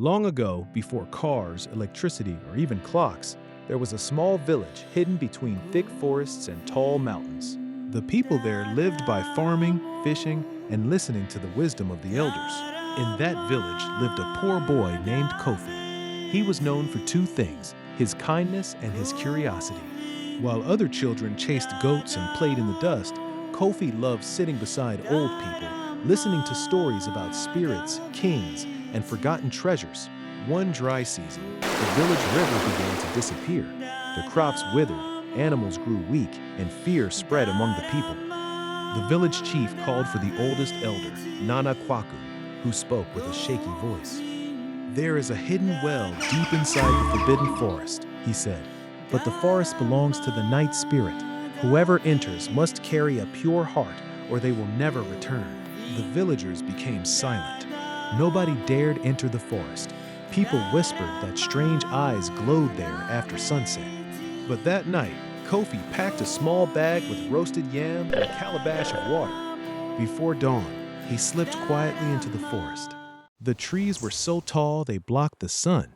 Long ago, before cars, electricity, or even clocks, there was a small village hidden between thick forests and tall mountains. The people there lived by farming, fishing, and listening to the wisdom of the elders. In that village lived a poor boy named Kofi. He was known for two things, his kindness and his curiosity. While other children chased goats and played in the dust, Kofi loved sitting beside old people, listening to stories about spirits, kings, and forgotten treasures. One dry season, the village river began to disappear. The crops withered, animals grew weak, and fear spread among the people. The village chief called for the oldest elder, Nana Kwaku, who spoke with a shaky voice. "There is a hidden well deep inside the forbidden forest," he said. "But the forest belongs to the night spirit. Whoever enters must carry a pure heart, or they will never return." The villagers became silent. Nobody dared enter the forest. People whispered that strange eyes glowed there after sunset. But that night, Kofi packed a small bag with roasted yam and a calabash of water. Before dawn, he slipped quietly into the forest. The trees were so tall they blocked the sun.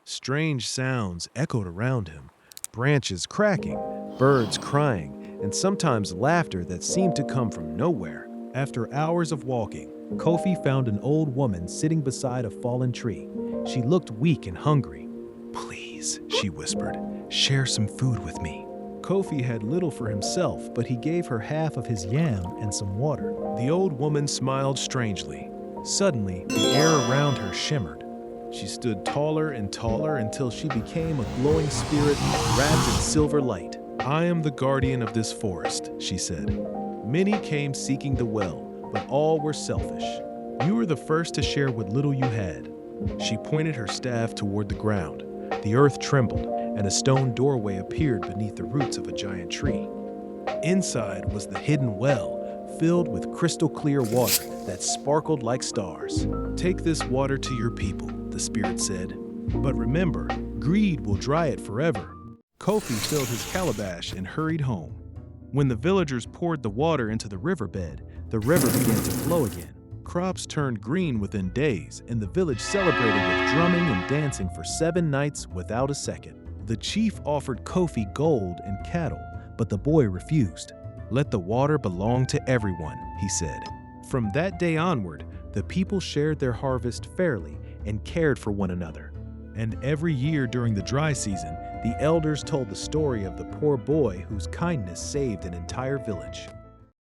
Strange sounds echoed around him, branches cracking, birds crying, and sometimes laughter that seemed to come from nowhere. After hours of walking, Kofi found an old woman sitting beside a fallen tree. She looked weak and hungry. "Please," she whispered, "share some food with me." Kofi had little for himself, but he gave her half of his yam and some water. The old woman smiled strangely. Suddenly, the air around her shimmered. She stood taller and taller until she became a glowing spirit wrapped in silver light. "I am the guardian of this forest," she said. "Many came seeking the well, but all were selfish. You were the first to share what little you had." She pointed her staff toward the ground. The earth trembled, and a stone doorway appeared beneath the roots of a giant tree. Inside was the hidden well, filled with crystal clear water that sparkled like stars. "Take this water to your people," the spirit said. "But remember, greed will dry it forever." Kofi filled his calabash and hurried home. When the villagers poured the water into the riverbed, the river began to flow again. Crops turned green within days, and the village celebrated with drumming and dancing for 7 nights without a second. The chief offered Kofi gold and cattle, but the boy refused. "Let the water belong to everyone," he said. From that day onward, the people shared their harvest fairly and cared for one another. And every year during the dry season, the elders told the story of the poor boy whose kindness saved an entire village.